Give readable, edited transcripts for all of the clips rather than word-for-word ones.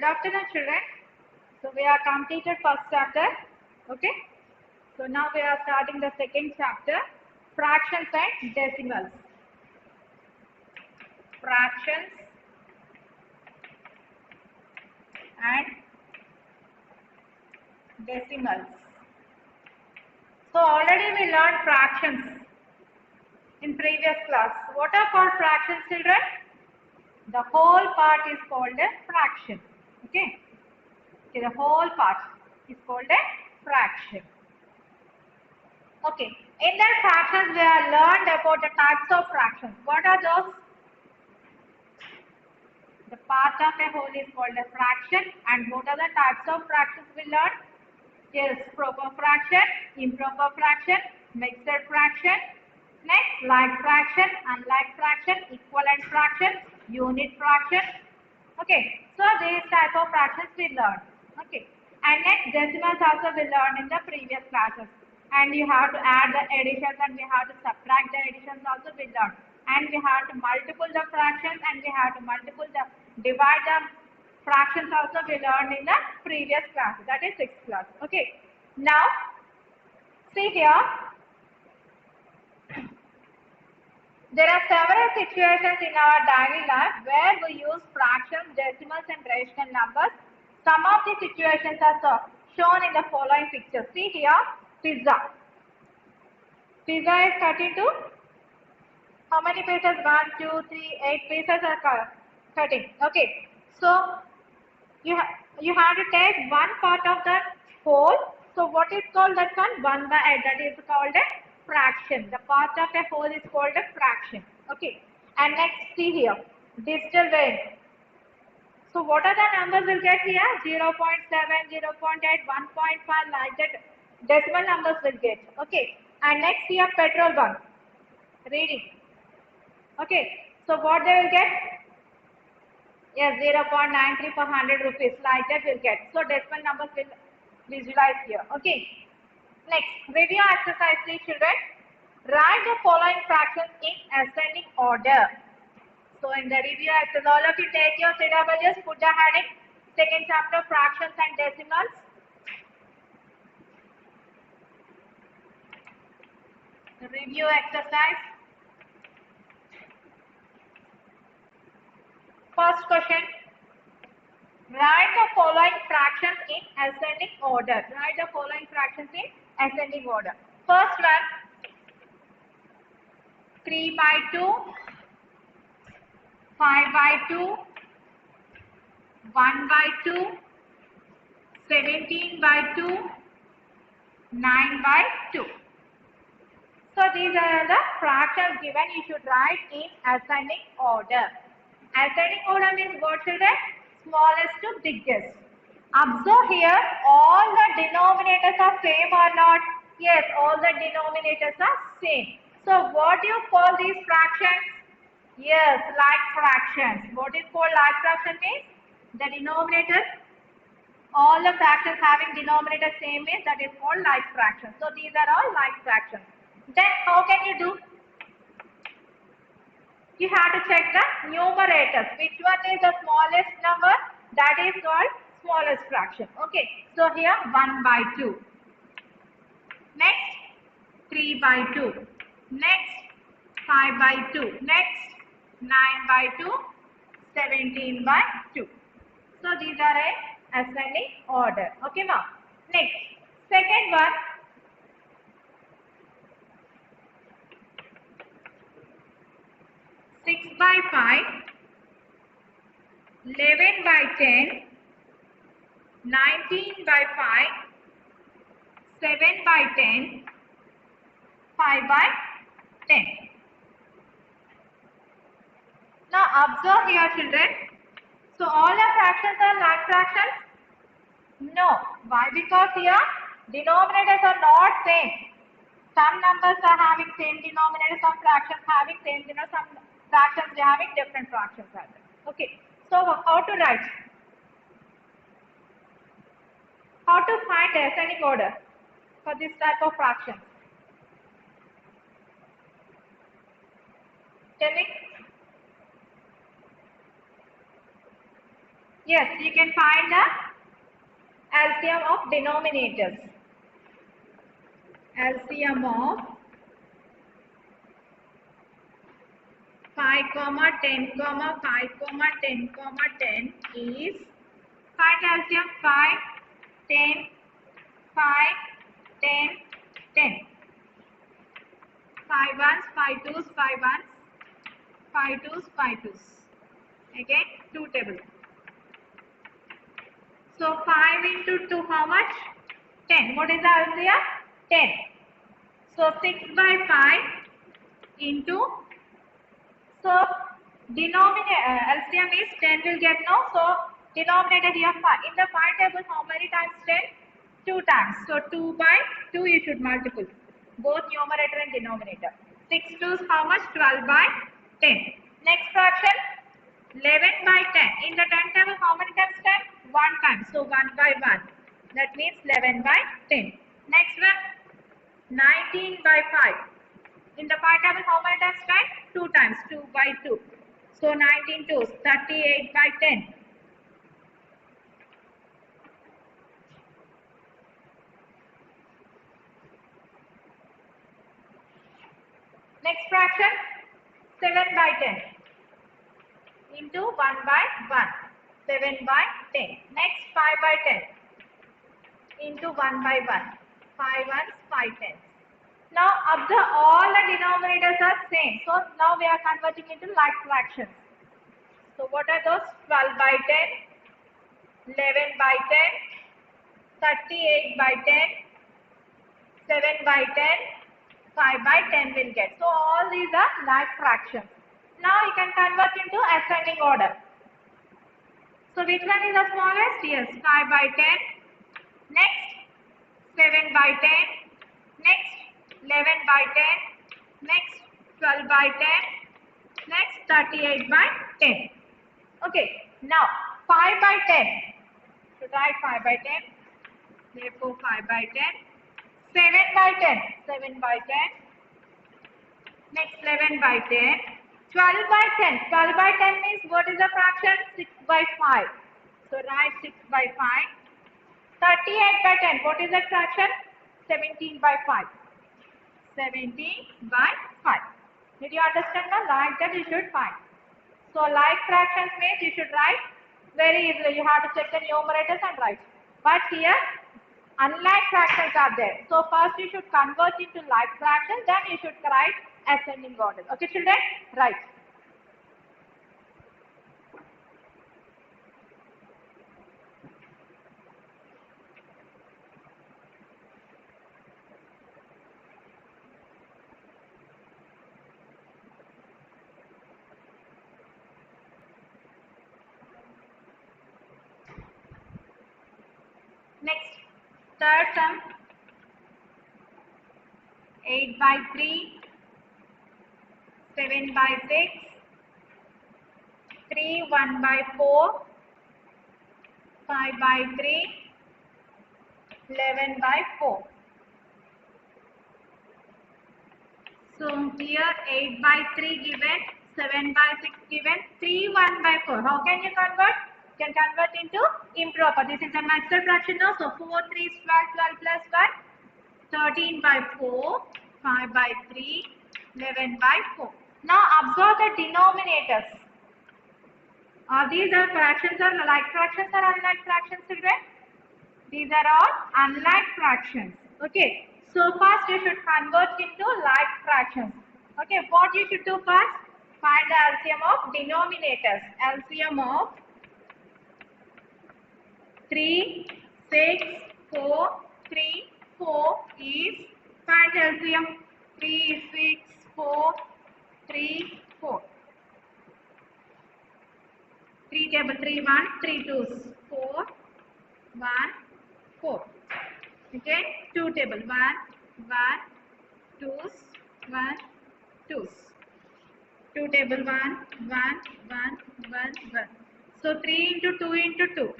afternoon, children. So we are completed first chapter. Okay. So now we are starting the second chapter, fractions and decimals. Fractions and decimals. So already we learned fractions in previous class. What are called fractions, children? The whole part is called a fraction. Okay. The whole part is called a fraction. Okay. In that fractions, we have learned about the types of fractions. What are those? The part of a whole is called a fraction. And what are the types of fractions we learned? Yes, proper fraction, improper fraction, mixed fraction, next like fraction, unlike fraction, equivalent fraction, unit fraction. Okay, so these type of fractions we learned. Okay, and next decimals also we learned in the previous classes. And you have to add the additions and we have to subtract the additions also we learned. And we have to multiple the fractions and we have to multiple the divide the fractions also we learned in the previous class, that is 6th class. Okay, now see here, there are several situations in our daily life where we use fractions, decimals and rational numbers. Some of the situations are shown in the following pictures. See here, pizza. Pizza is cut into how many pieces? 1, 2, 3, 8 pieces are cutting. Okay, so you have to take one part of the whole. So what is called that one? 1 by 8. That is called a fraction. The part of a whole is called a fraction. Okay. And next, see here, digital weight. So what are the numbers we'll get here? 0 0.7, 0 0.8, 1.5, like that. Decimal numbers will get. Okay. And next here, petrol bunk. Reading. Okay. So what they will get? Yes, 0.93 per 100 rupees, like that we'll get. So decimal numbers will visualize here. Okay. Next, review exercise, please, children. Write the following fractions in ascending order. So in the review exercise, all of you take your syllabuses, put the heading, second chapter, fractions and decimals. The review exercise. First question. Write the following fractions in ascending order. Write the following fractions in ascending order. First one, 3 by 2, 5 by 2, 1 by 2, 17 by 2, 9 by 2. So these are the fractions given. You should write in ascending order. Ascending order means what, children? Smallest to biggest. Observe here, all the denominators are same or not? Yes, all the denominators are same. So what do you call these fractions? Yes, like fractions. What is called like fraction means? The denominator, all the fractions having denominator same means that is called like fractions. So these are all like fractions. Then how can you do? You have to check the numerators. Which one is the smallest number? That is called smallest fraction. Okay. So here 1 by 2. Next 3 by 2. Next 5 by 2. Next 9 by 2. 17 by 2. So these are a ascending order. Okay, ma'am. Next, second one. 6 by 5, 11 by 10, 19 by 5, 7 by 10, 5 by 10. Now observe here, children. So all the fractions are like fractions? No. Why? Because here denominators are not same. Some numbers are having same denominator, some fractions having same denominator, some fractions they are having different fractions. Okay. So how to write? How to find the ascending order for this type of fraction? Tell me. Yes, you can find the LCM of denominators. LCM of 5, 10, 5, 10, 10 is, find LCM 5, 10, 5, 10, 10. 5 ones, 5 twos, 5 ones, 5 twos, 5 twos. Again, 2 table. So 5 into 2, how much? 10. What is the LCM? 10. So 6 by 5 into, so denominator LCM is 10 will get no. So denominator here 5. In the 5 table, how many times 10? 2 times. So 2 by 2 you should multiply. Both numerator and denominator. 6 twos, how much? 12 by 10. Next fraction, 11 by 10. In the 10 table, how many times 10? 1 time. So 1 by 1. That means 11 by 10. Next one, 19 by 5. In the 5 table, how many times 10? 2 times. 2 by 2. So 19 twos, 38 by 10. Next fraction, 7 by 10 into 1 by 1. 7 by 10. Next, 5 by 10 into 1 by 1. 5 ones, 5 tens. Now, observe all the denominators are same. So, now we are converting into like fractions. So, what are those? 12 by 10, 11 by 10, 38 by 10, 7 by 10, 5 by 10 will get. So, all these are like fractions. Now, you can convert into ascending order. So, which one is the smallest? Yes, 5 by 10. Next, 7 by 10. Next, 11 by 10. Next, 12 by 10. Next, 38 by 10. Okay, now 5 by 10. So, write 5 by 10. Therefore, 5 by 10. 7 by 10. 7 by 10. Next, 11 by 10. 12 by 10. 12 by 10 means what is the fraction? 6 by 5. So, write 6 by 5. 38 by 10. What is the fraction? 17 by 5. 17 by 5. Did you understand now? Like that you should find. So, like fractions means you should write very easily. You have to check the numerators and write. But here, unlike fractions are there. So, first you should convert into like fractions. Then you should write ascending order. Okay, children? Right. Next, third sum, 8 by 3, 7 by 6, 3, 1 by 4, 5 by 3, 11 by 4. So, here 8 by 3 given, 7 by 6 given, 3, 1 by 4. How can you convert? You can convert into improper. This is a natural fraction now. So, 4, 3 is 12, 12 plus 1, 13 by 4, 5 by 3, 11 by 4. Now, observe the denominators. These are fractions or like fractions or unlike fractions, children? These are all unlike fractions. Okay. So, first you should convert into like fractions. Okay. What you should do first? Find the LCM of denominators. LCM of 3, 6, 4, 3, 4 is, find LCM 3, 6, 4, 3, 4. 3 table, 3 1, 3 2s, 4, 1, 4. Okay, 2 table, 1, 1, 2s, 1, 2s. 2 table, 1, 1, 1, 1, 1. So, 3 into 2 into 2.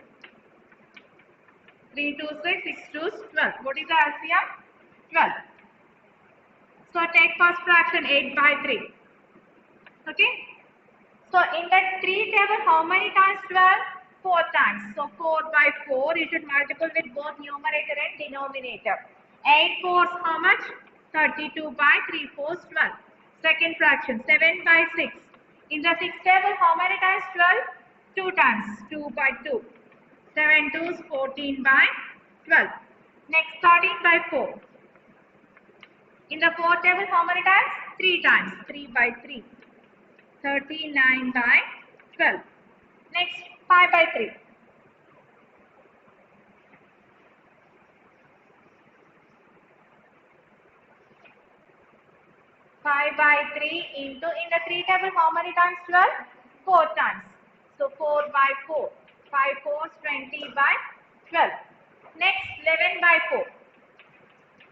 3 2 6, 6 2s, 12. What is the LCM? 12. So, take first fraction 8 by 3. Okay. So, in that 3 table, how many times 12? 4 times. So 4 by 4, you should multiply with both numerator and denominator. 8 fours how much? 32 by 3 fours 12. Second fraction 7 by 6. In the 6th table how many times 12? 2 times. 2 by 2. 7 twos 14 by 12. Next 13 by 4. In the 4th table how many times? 3 times. 3 by 3. 39 by 12. Next 5 by 3. 5 by 3 into, in the 3 table how many times 12? 4 times. So 4 by 4. 5 fours 20 by 12. Next 11 by 4.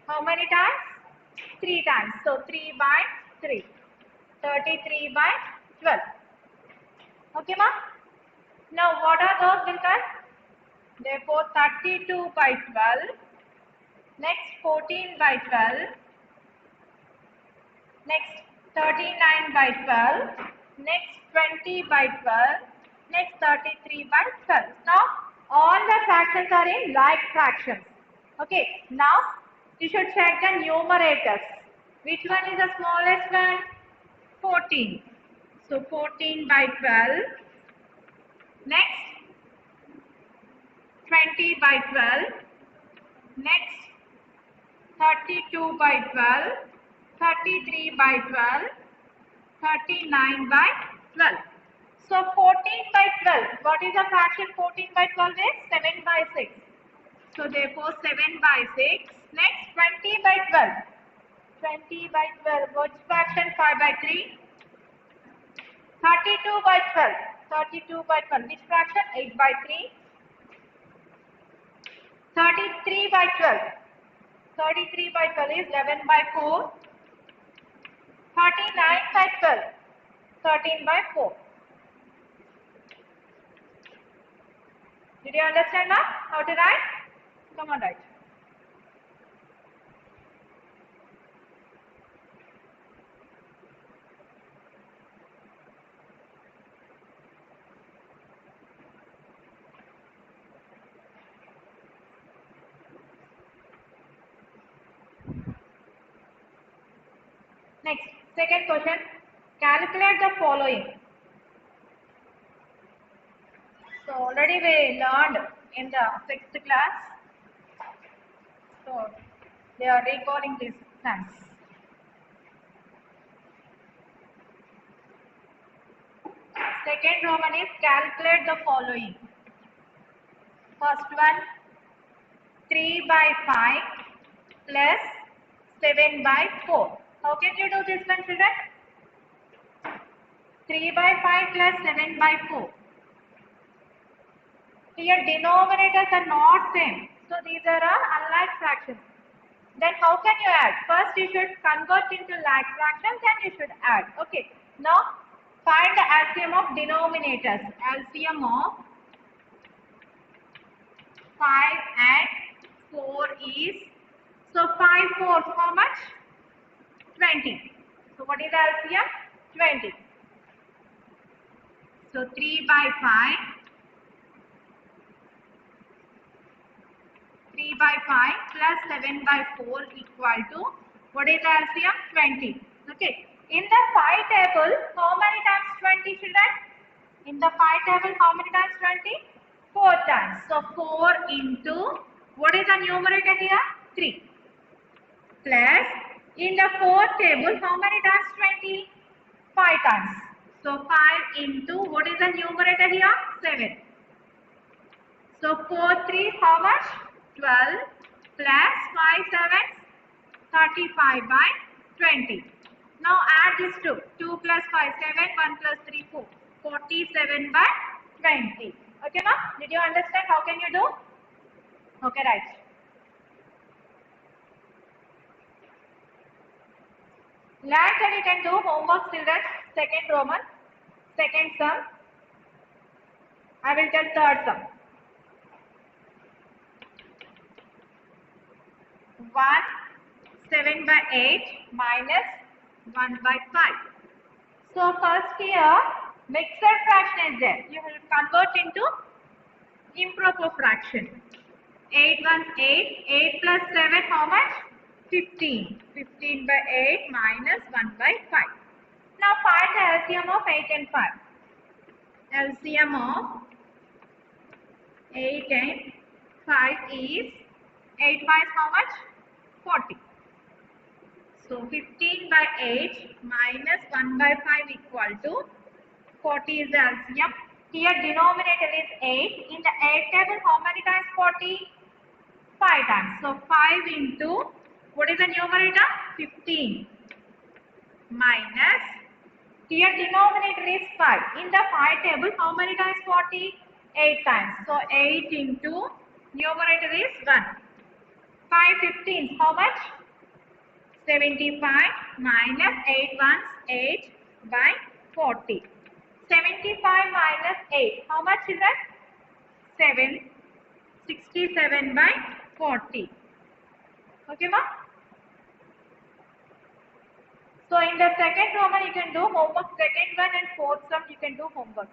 How many times? 3 times. So 3 by 3. 33 by 12. Okay, ma? Now what are those results? Therefore 32 by 12. Next 14 by 12. Next 39 by 12. Next 20 by 12. Next 33 by 12. Now all the fractions are in like fractions. Okay. Now you should check the numerators. Which one is the smallest one? 14. So 14 by 12. Next 20 by 12. Next 32 by 12. 33 by 12. 39 by 12. So 14 by 12. What is the fraction 14 by 12 is? 7 by 6. So therefore 7 by 6. Next 20 by 12. 20 by 12. Which fraction? 5 by 3. 32 by 12. 32 by 12. Which fraction? 8 by 3. 33 by 12. 33 by 12 is 11 by 4. 39 by 12. 13 by 4. Did you understand now how to write? Come on, write. Next, second question. Calculate the following. So already we learned in the 6th class. So they are recalling these sums. Second Roman is calculate the following. First one, 3 by 5 plus 7 by 4. How can you do this one, children? 3 by 5 plus 7 by 4. Here denominators are not same. So these are unlike fractions. Then how can you add? First you should convert into like fractions and you should add. Okay. Now find the LCM of denominators. LCM of 5 and 4 is, so 5 4 how much? 20. So what is the LCM? 20. So 3 by 5. 3 by 5 plus 7 by 4 equal to, what is the LCM? 20. Okay. In the 5 table, how many times 20, children? In the 5 table, how many times 20? 4 times. So 4 into, what is the numerator here? 3. Plus, in the 4th table, how many times 20? 5 times. So 5 into, what is the numerator here? 7. So 4 3 how much? 12 plus 5 7 35 by 20. Now add this 2. 2 plus 5 7, 1 plus 3 4. 47 by 20. Okay, now did you understand? How can you do? Okay, right. Last and you can do homework children. Second Roman, second sum. I will tell third sum. 1 7 by 8 minus 1 by 5. So first here mixed fraction is there. You will convert into improper fraction. 8 ones 8. 8 plus 7, how much? 15. 15 by 8 minus 1 by 5. Now find the LCM of 8 and 5. LCM of 8 and 5 is 8 5 how much? 40. So 15 by 8 minus 1 by 5 equal to 40 is the LCM. Here denominator is 8. In the 8 table, how many times 40? 5 times. So 5 into, what is the numerator? 15 minus, here denominator is 5. In the 5 table, how many times 40? 8 times. So 8 into, numerator is 1. 5 15s, how much? 75 minus 8 ones 8 by 40. 75 minus 8, how much is that? 7. 67 by 40. Okay, ma? So in the second Roman you can do homework, second one and fourth sum you can do homeworks.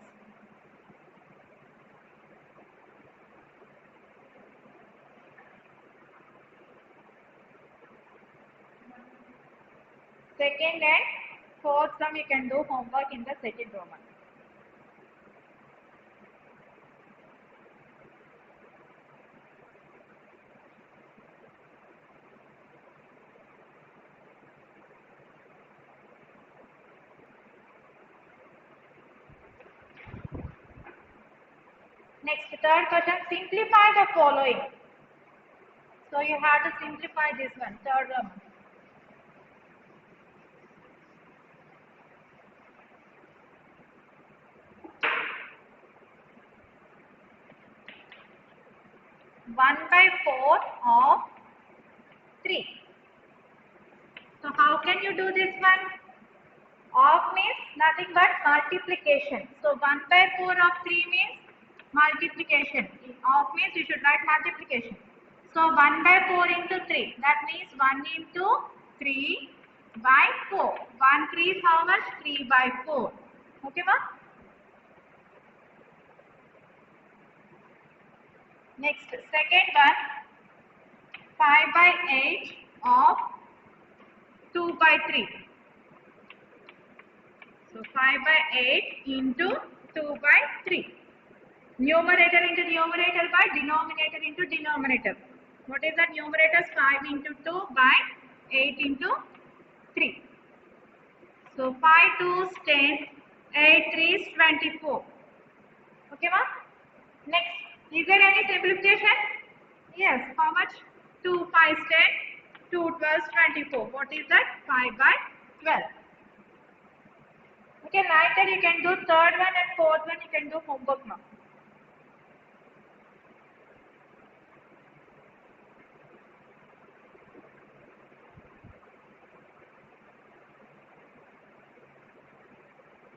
Second and fourth sum you can do homework in the second Roman. Next, third question, simplify the following. So you have to simplify this one, third Roman. One by 4 of 3. So how can you do this one? Of means nothing but multiplication. So 1 by 4 of 3 means multiplication. Of means you should write multiplication. So 1 by 4 into 3. That means 1 into 3 by 4. 1 3 is how much? 3 by 4. Okay, ma? Next, second one. 5 by 8 of 2 by 3. So 5 by 8 into 2 by 3. Numerator into numerator by denominator into denominator. What is that? Numerator? 5 into 2 by 8 into 3. So 5 2 is 10, 8 3 is 24. Okay, ma? Next, is there any simplification? Yes. How much? 2 5 is 10, 2 12 is 24. What is that? 5 by 12. Okay, like that you can do third one and fourth one you can do homework now.